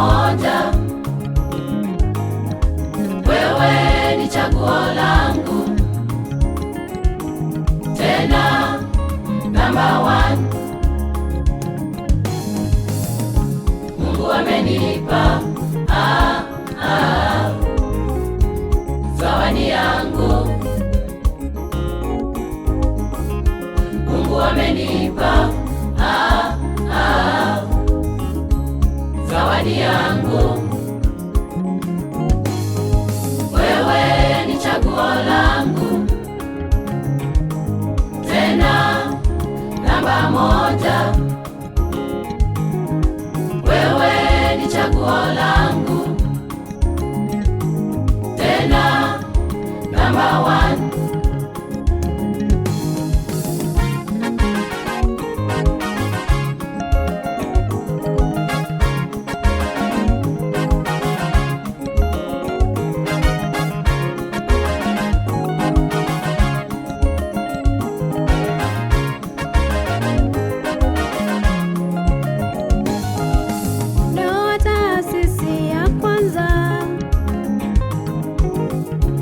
moja. Wewe ni chaguo langu, tena number one. Mungu amenipa zawadi yangu. Mungu amenipa zawadi yangu. Wewe ni chaguo langu, tena namba moja. Wewe ni chaguo langu, tena namba one.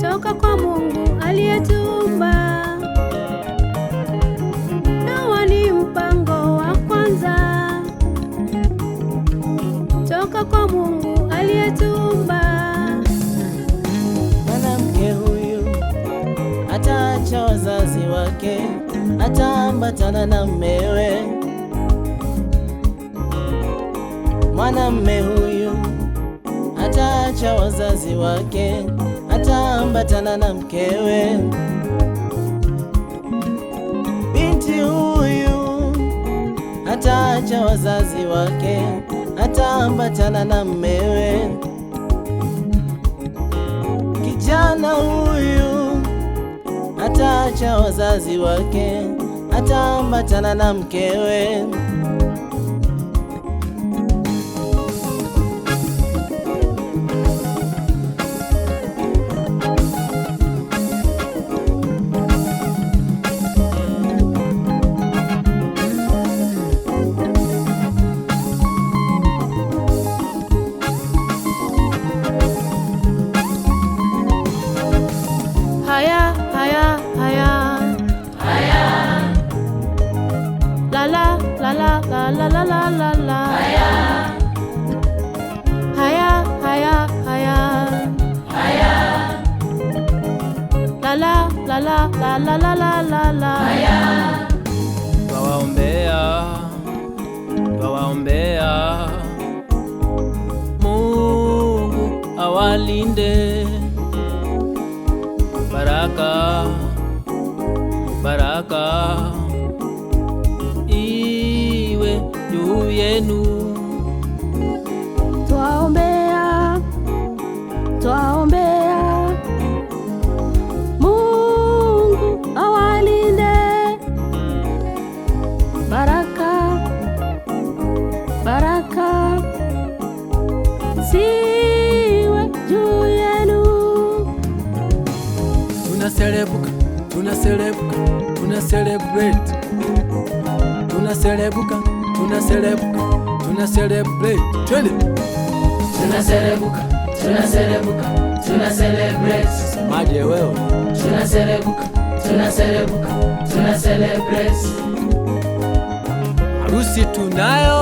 Toka kwa Mungu aliyetuumba. Ndoa ni mpango wa kwanza. Toka kwa Mungu aliyetuumba. Mwanamke huyu ataacha wazazi wake, ataambatana na mmewe. Mwanamme huyu ataacha wazazi wake, ataambatana na mkewe. Binti huyu ataacha wazazi wake, ataambatana na mmewe. Kijana huyu ataacha wazazi wake, ataambatana na mkewe. Haya, haya, haya, Haya, la la la la la la la la la la. haya, Haya, haya, haya, haya, la la la la la la la la la la. haya. Twawaombea, twawaombea, Mungu awalinde. Baraka, baraka iwe juu yenu. Twaombea, twaombea, Mungu awalinde. Baraka, baraka ziwe juu yenu. Tunaselebuka, tunaselebuka, tunaselebrate. Tunaselebuka, tunaselebuka, tunaselebrate. Twende. Tunaselebuka, tunaselebuka, tunaselebrate. Maje wewe. Tunaselebuka, tunaselebuka, tunaselebrate. Harusi tunayo.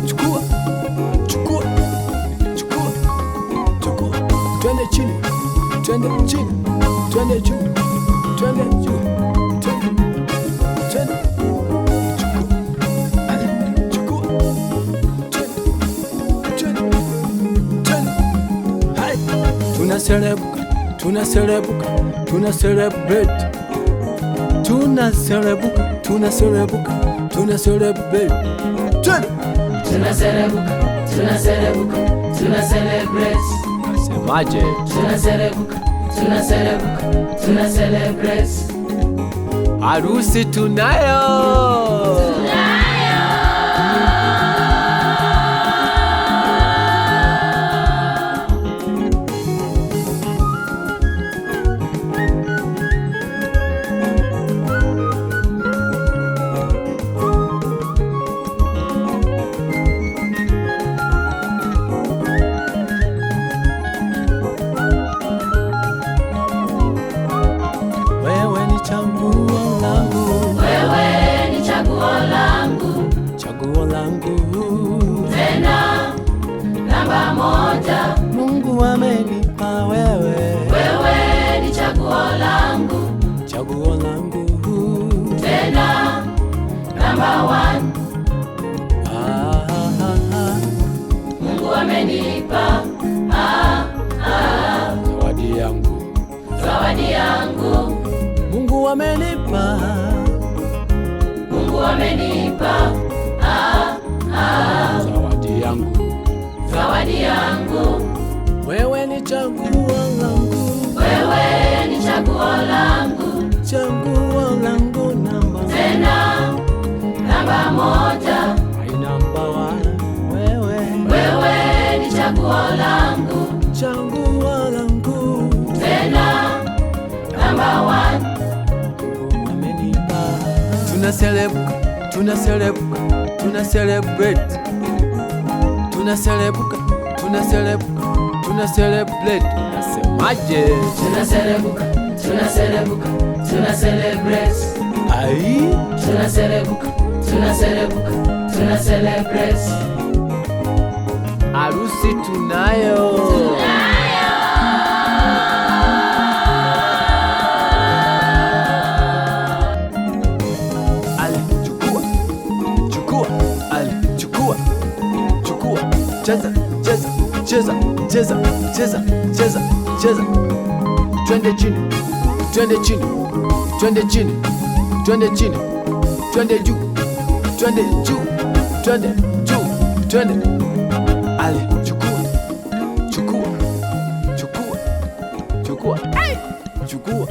Chukua, chukua, chukua, chukua. Twende chini, twende chini, twende juu, twende juu, twende, twende. Chukua, chukua, twende, twende, twende. Hai. Tunaselebuka, tunaselebuka, tunaselebrate. Tunaselebuka, tunaselebuka, tunaselebrate. Twende. Tunaselebuka, tunaselebuka, tunaselebrate. Nasemaje? Tunaselebuka, tunaselebuka, tunaselebrate. Harusi tunayo. langu, tena namba moja. Mungu amenipa wewe, Wewe ni chaguo langu, chaguo langu, tena namba one. Mungu amenipa zawadi yangu, zawadi yangu. Mungu amenipa, Mungu amenipa zawadi yangu, zawadi yangu. wewe ni chaguo langu, Wewe ni chaguo langu, chaguo langu namba, tena namba moja. my number one, wewe, Wewe ni chaguo langu, chaguo langu, tena namba one. Mungu amenipa. tuna celebrate, tuna celebrate, tuna celebrate, tuna celebrate, tuna celebrate, tuna celebrate. Nasemaje? Tunaselebuka, tunaselebuka, tunacelebrate. Ai, Tunaselebuka, tunaselebuka, tunacelebrate. Harusi tunayo, Ali, chukua, chukua, Ali, chukua, chukua, cheza, cheza, cheza, cheza, cheza, cheza, cheza. Twende chini, twende chini, twende chini, twende chini, twende juu, twende juu, twende juu, twende. Ali, chukua, chukua, chukua, chukua, chukua,